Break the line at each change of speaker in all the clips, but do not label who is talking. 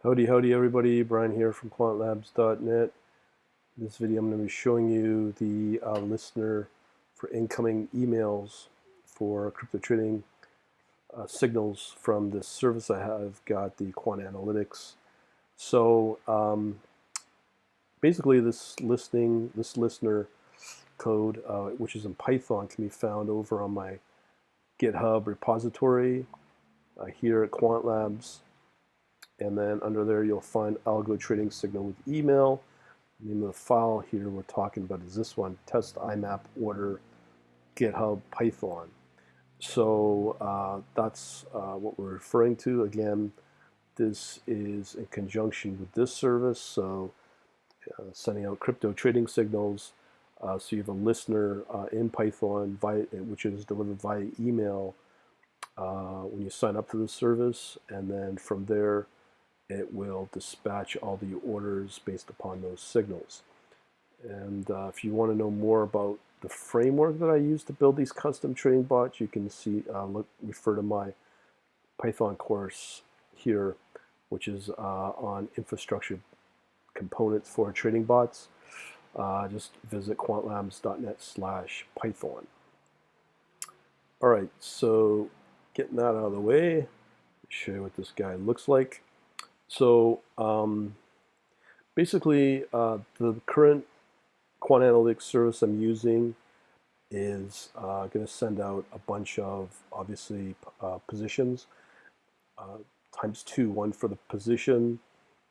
Howdy everybody, Brian here from quantlabs.net. In this video I'm going to be showing you the listener for incoming emails for crypto trading signals from this service I have got, the Quant Analytics. So basically this listener code, which is in Python, can be found over on my GitHub repository here at Quant Labs. And then under there you'll find algo trading signal with email. The name of the file here we're talking about is this one, test IMAP order GitHub Python. So that's what we're referring to. Again, this is in conjunction with this service, so sending out crypto trading signals. So you have a listener in Python which is delivered via email when you sign up to the service, and then from there it will dispatch all the orders based upon those signals. And if you want to know more about the framework that I use to build these custom trading bots, you can see refer to my Python course here, which is on infrastructure components for trading bots. Just visit quantlabs.net/Python. All right, so getting that out of the way, show you what this guy looks like. So basically, the current Quant Analytics service I'm using is going to send out a bunch of, obviously, positions times two, one for the position,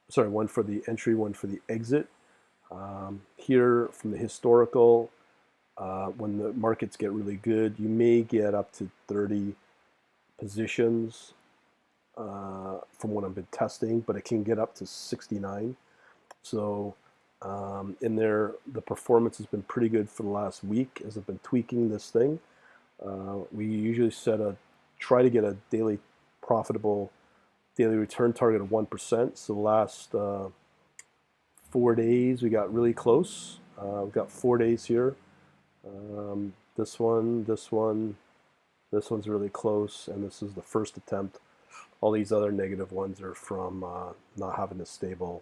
sorry, one for the entry, one for the exit. Here from the historical, when the markets get really good, you may get up to 30 positions from what I've been testing, but it can get up to 69. So in there, the performance has been pretty good for the last week as I've been tweaking this thing. We usually try to get a profitable daily return target of 1%. So the last 4 days we got really close. We've got 4 days here. This one's really close, and this is the first attempt. All these other negative ones are from not having a stable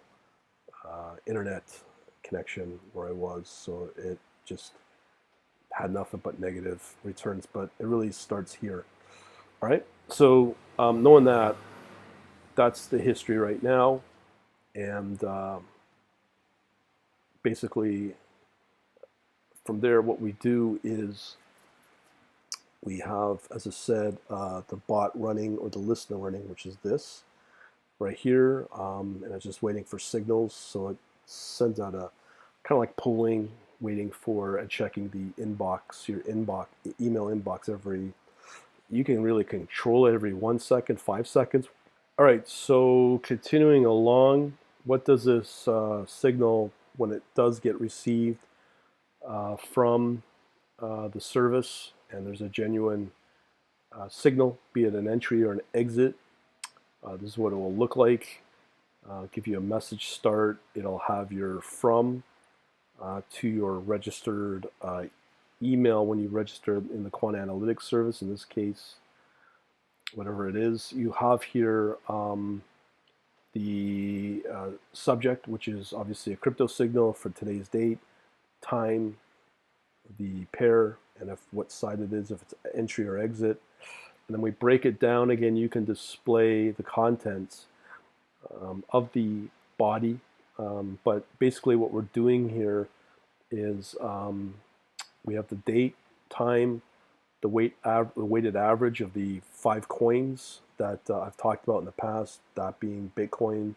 internet connection where I was, so it just had nothing but negative returns, but it really starts here. All right, so knowing that, that's the history right now, and basically from there what we do is we have, as I said, the bot running, or the listener running, which is this right here, and it's just waiting for signals. So it sends out a kind of like polling, waiting for and checking the inbox, your email inbox you can really control it every 1 second, 5 seconds. All right, so continuing along, what does this signal, when it does get received from the service, and there's a genuine signal, be it an entry or an exit, this is what it will look like. Give you a message start. It'll have your from to your registered email when you register in the Quant Analytics service. In this case, whatever it is, you have here the subject, which is obviously a crypto signal for today's date, time, the pair, and what side it is, if it's entry or exit. And then we break it down again. You can display the contents of the body, but basically what we're doing here is we have the date, time, the weighted average of the 5 coins that I've talked about in the past, that being Bitcoin,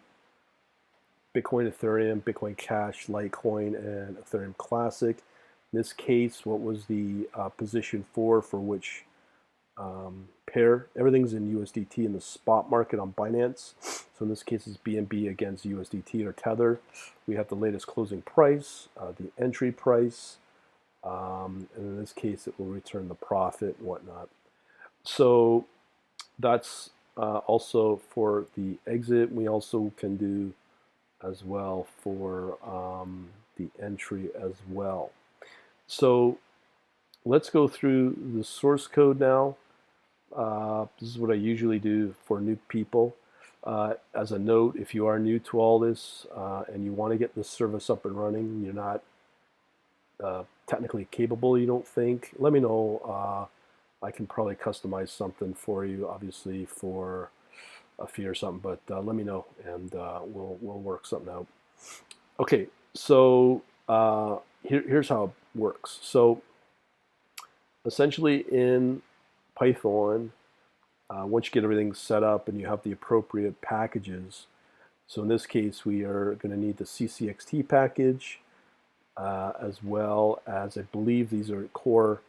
Ethereum, Bitcoin Cash, Litecoin, and Ethereum Classic. In this case, what was the position for which pair? Everything's in USDT in the spot market on Binance. So in this case, it's BNB against USDT or Tether. We have the latest closing price, the entry price, and in this case, it will return the profit and whatnot. So that's also for the exit. We also can do as well for the entry as well. So let's go through the source code now. This is what I usually do for new people. As a note, if you are new to all this and you want to get this service up and running, you're not technically capable, you don't think, let me know. I can probably customize something for you, obviously for a fee or something, but let me know and we'll work something out. Okay, so here's how it works. So essentially in Python, once you get everything set up and you have the appropriate packages, so in this case we are going to need the ccxt package, as well as, I believe these are core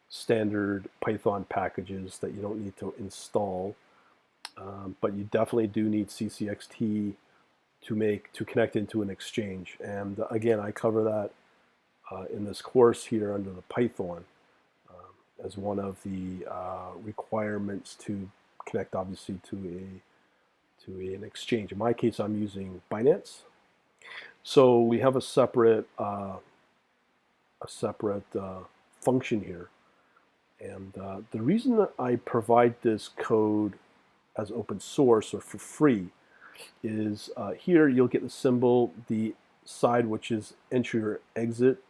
standard Python packages that you don't need to install, but you definitely do need ccxt to connect into an exchange. And again, I cover that in this course here under the Python as one of the requirements to connect, obviously, to an exchange. In my case, I'm using Binance. So we have a separate function here, and the reason that I provide this code as open source or for free is here you'll get the symbol, the side which is entry or exit.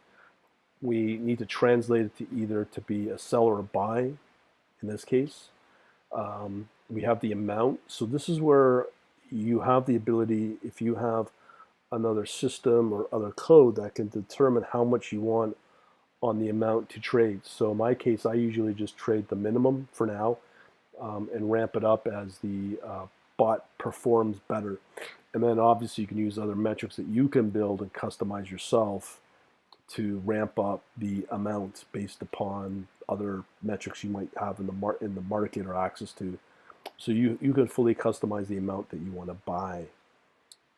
We need to translate it to either to be a sell or a buy in this case. We have the amount. So this is where you have the ability, if you have another system or other code that can determine how much you want on the amount to trade. So in my case, I usually just trade the minimum for now and ramp it up as the bot performs better. And then obviously you can use other metrics that you can build and customize yourself to ramp up the amount based upon other metrics you might have in the market or access to. So you can fully customize the amount that you want to buy.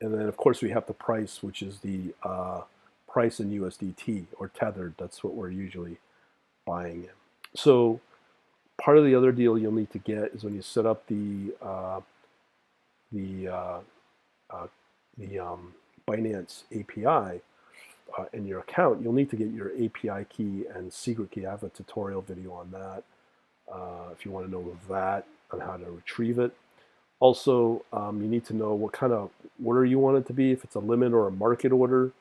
And then of course we have the price, which is the price in USDT or tethered. That's what we're usually buying in. So part of the other deal you'll need to get is when you set up the Binance API in your account, you'll need to get your API key and secret key. I have a tutorial video on that if you want to know that, on how to retrieve it. Also, you need to know what kind of order you want it to be, if it's a limit or a market order.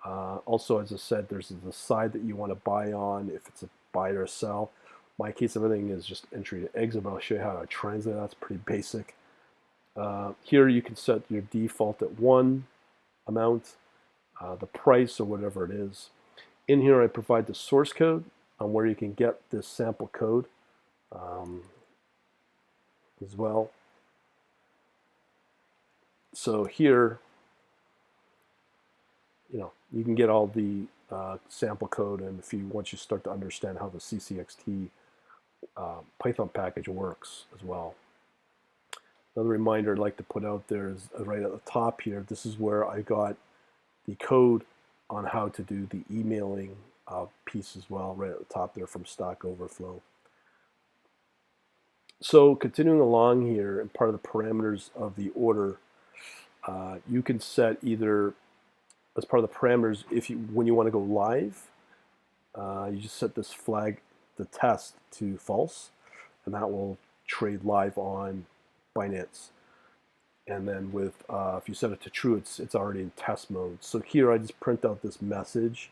Also, as I said, there's the side that you want to buy on, if it's a buy or a sell. In my case, everything is just entry to exit, but I'll show you how to translate. That's pretty basic. Here you can set your default at 1 amount, the price or whatever it is. In here I provide the source code on where you can get this sample code as well. So here, you can get all the sample code, and once you start to understand how the ccxt Python package works as well. Another reminder I'd like to put out there is right at the top here. This is where I got the code on how to do the emailing piece as well, right at the top there from Stack Overflow. So continuing along here, and part of the parameters of the order, you can set either as part of the parameters, when you want to go live, you just set this flag, the test, to false, and that will trade live on Binance. And then with if you set it to true, it's already in test mode. So here I just print out this message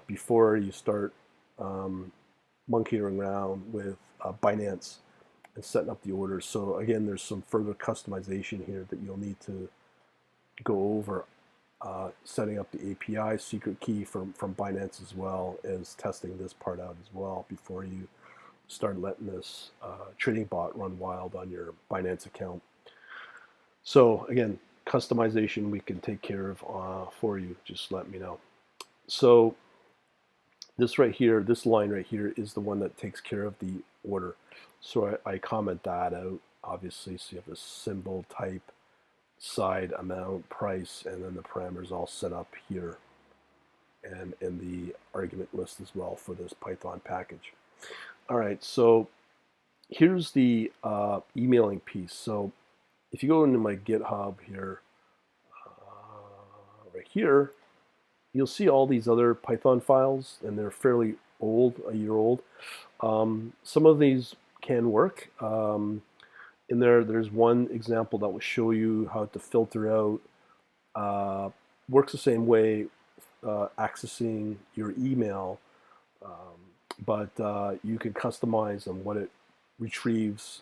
before you start monkeying around with Binance and setting up the orders. So again, there's some further customization here that you'll need to go over, setting up the API secret key from Binance, as well as testing this part out as well before you start letting this trading bot run wild on your Binance account. So again, customization we can take care of for you. Just let me know. So this right here, this line right here, is the one that takes care of the order. So I comment that out, obviously. So you have the symbol, type, side, amount, price, and then the parameters all set up here, and in the argument list as well for this Python package. All right, so here's the emailing piece. So if you go into my GitHub here, right here, you'll see all these other Python files, and they're fairly old, a year old. Some of these can work. in there, there's one example that will show you how to filter out. Works the same way, accessing your email, but you can customize on what it retrieves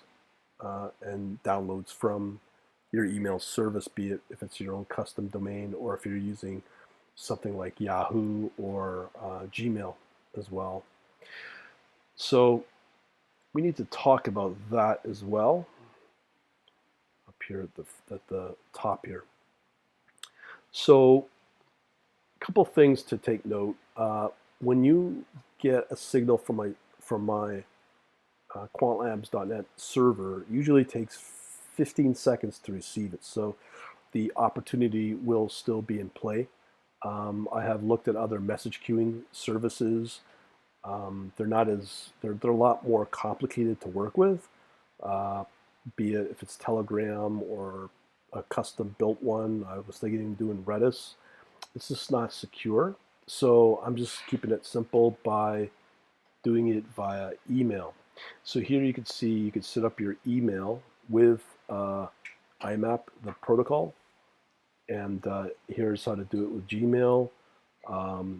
and downloads from your email service, be it if it's your own custom domain or if you're using something like Yahoo or Gmail as well. So we need to talk about that as well up here at the top here. So a couple things to take note. When you get a signal from my quantlabs.net server, usually takes 15 seconds to receive it. So the opportunity will still be in play. I have looked at other message queuing services. They're a lot more complicated to work with, be it if it's Telegram or a custom built one. I was thinking of doing Redis. It's just not secure. So I'm just keeping it simple by doing it via email. So here you can see you can set up your email with IMAP, the protocol, and here's how to do it with Gmail.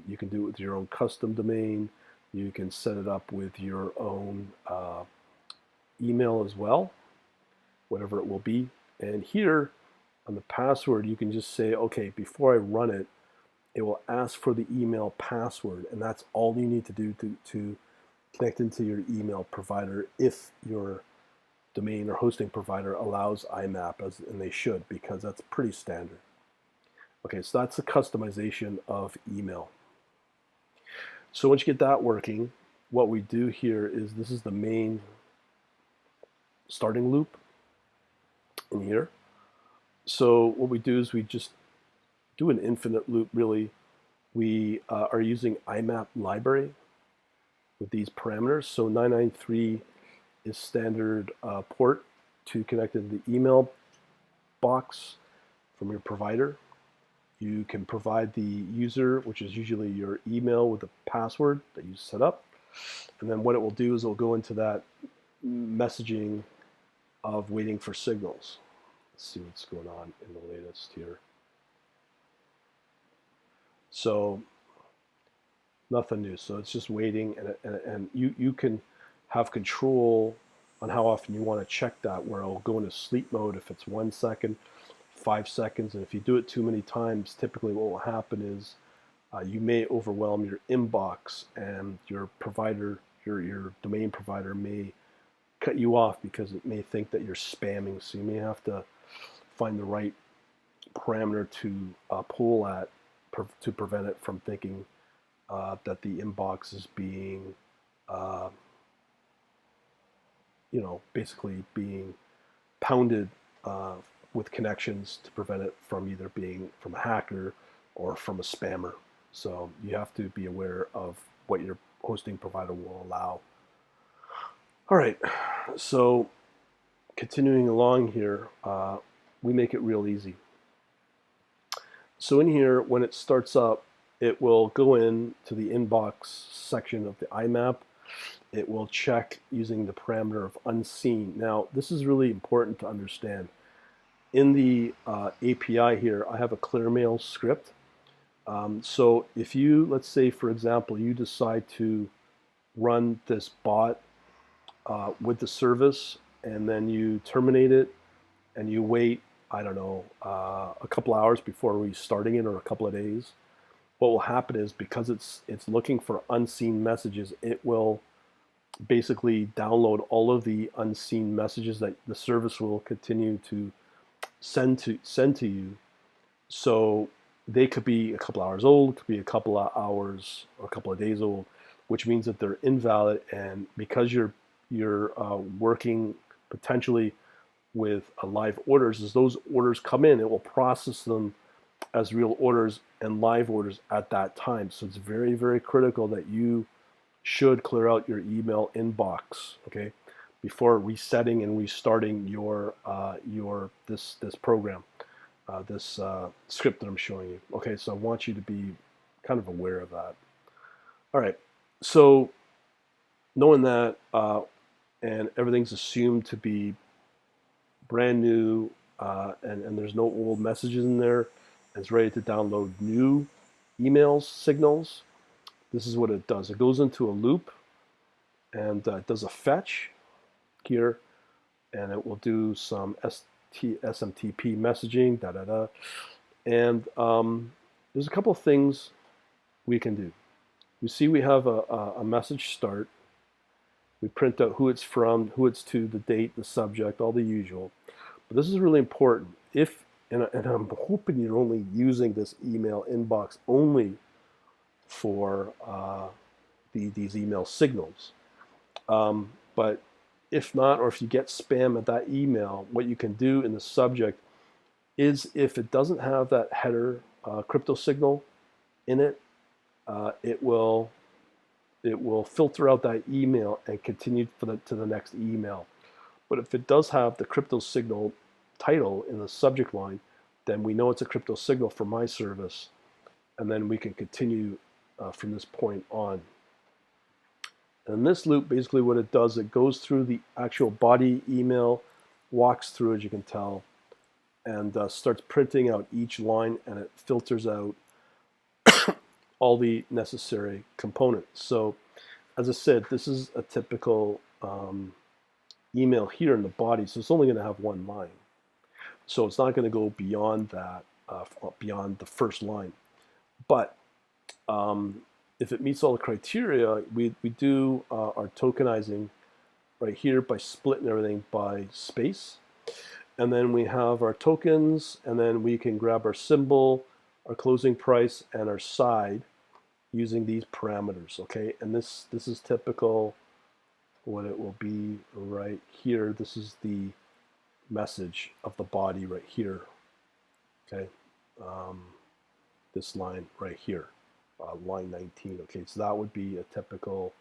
You can do it with your own custom domain. You can set it up with your own email as well, whatever it will be. And here on the password, you can just say, okay, before I run it, it will ask for the email password, and that's all you need to do to connect into your email provider if your domain or hosting provider allows IMAP, and they should, because that's pretty standard. Okay, so that's the customization of email. So once you get that working, what we do here is this is the main starting loop in here. So what we do is we just do an infinite loop, really. We are using IMAP library with these parameters. So 993 is standard port to connect to the email box from your provider. You can provide the user, which is usually your email, with a password that you set up. And then what it will do is it will go into that messaging of waiting for signals. Let's see what's going on in the latest here. So nothing new. So it's just waiting, and you can have control on how often you want to check that, where it'll go into sleep mode if it's 1 second, 5 seconds, and if you do it too many times, typically what will happen is you may overwhelm your inbox, and your provider, your domain provider, may cut you off because it may think that you're spamming. So you may have to find the right parameter to pull at to prevent it from thinking that the inbox is being, basically being pounded with connections, to prevent it from either being from a hacker or from a spammer. So you have to be aware of what your hosting provider will allow. All right, so continuing along here, we make it real easy. So in here, when it starts up, it will go in to the inbox section of the IMAP. It will check using the parameter of unseen. Now, this is really important to understand. In the API here, I have a ClearMail script. So if you, let's say, for example, you decide to run this bot with the service, and then you terminate it, and you wait, I don't know, a couple hours before restarting it, or a couple of days, what will happen is, because it's looking for unseen messages, it will basically download all of the unseen messages that the service will continue to send to you. So they could be a couple hours old, could be a couple of hours or a couple of days old, which means that they're invalid. And because you're working potentially with live orders, as those orders come in, it will process them as real orders and live orders at that time. So it's very, very critical that you should clear out your email inbox, okay, before resetting and restarting your this program, this script that I'm showing you. Okay, so I want you to be kind of aware of that. All right, so knowing that, and everything's assumed to be brand new, and there's no old messages in there. It's ready to download new emails, signals. This is what it does. It goes into a loop, and it does a fetch here, and it will do some SMTP messaging, and there's a couple of things we can do. You see we have a message start. We print out who it's from, who it's to, the date, the subject, all the usual. But this is really important. If, and I'm hoping you're only using this email inbox only for these email signals. But if not, or if you get spam at that email, what you can do in the subject is, if it doesn't have that header crypto signal in it, it will filter out that email and continue to the next email. But if it does have the crypto signal title in the subject line, then we know it's a crypto signal for my service, and then we can continue from this point on. And this loop, basically what it does, it goes through the actual body email, walks through, as you can tell, and starts printing out each line, and it filters out all the necessary components. So, as I said, this is a typical email here in the body, so it's only going to have one line. So it's not going to go beyond that, beyond the first line. But if it meets all the criteria, we do our tokenizing right here by splitting everything by space. And then we have our tokens, and then we can grab our symbol, our closing price, and our side using these parameters, okay? And this is typical what it will be right here. This is the message of the body right here, okay? This line right here, line 19, okay? So that would be a typical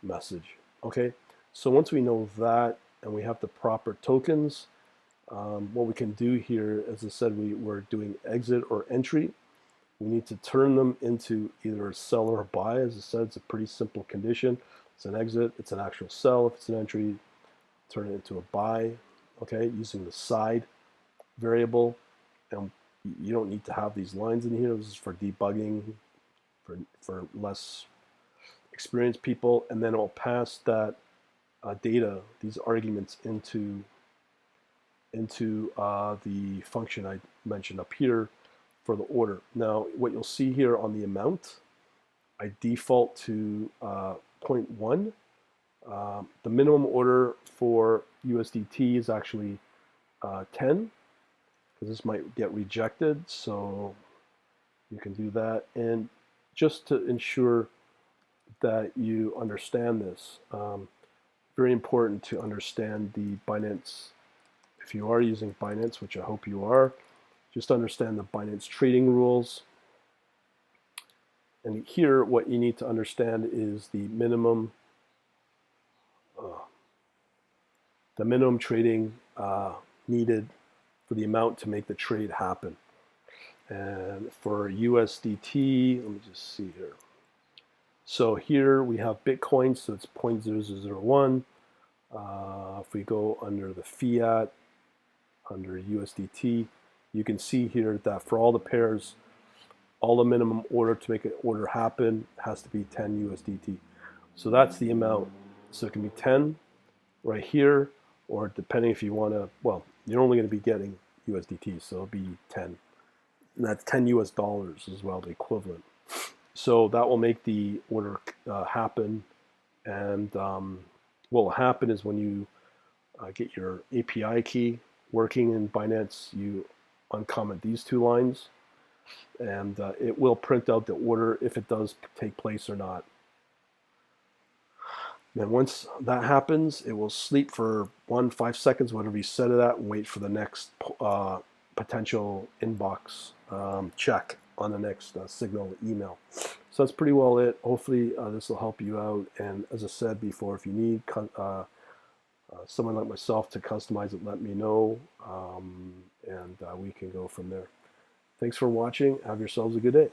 message, okay? So once we know that and we have the proper tokens, what we can do here, as I said, we're doing exit or entry. We need to turn them into either a sell or a buy. As I said, it's a pretty simple condition. It's an exit, it's an actual sell. If it's an entry, turn it into a buy, okay, using the side variable. And you don't need to have these lines in here. This is for debugging, for less experienced people. And then it will pass that data, these arguments, into the function I mentioned up here for the order. Now, what you'll see here on the amount, I default to 0.1. The minimum order for USDT is actually 10, because this might get rejected, so you can do that. And just to ensure that you understand this, very important to understand the Binance. If you are using Binance, which I hope you are, just understand the Binance trading rules. And here, what you need to understand is the minimum trading needed for the amount to make the trade happen. And for USDT, let me just see here. So here we have Bitcoin, so it's 0.0001. If we go under the fiat, under USDT, you can see here that for all the pairs, all the minimum order to make an order happen has to be 10 USDT. So that's the amount. So it can be 10 right here, or depending if you want to, well, you're only going to be getting USDT, so it'll be 10. And that's 10 US dollars as well, the equivalent. So that will make the order happen. And what will happen is when you get your API key working in Binance, you uncomment these two lines, and it will print out the order if it does take place or not. And once that happens, it will sleep for 5 seconds, whatever you set it at, and wait for the next potential inbox check on the next signal email. So that's pretty well it. Hopefully this will help you out. And as I said before, if you need someone like myself to customize it, let me know, and we can go from there. Thanks for watching. Have yourselves a good day.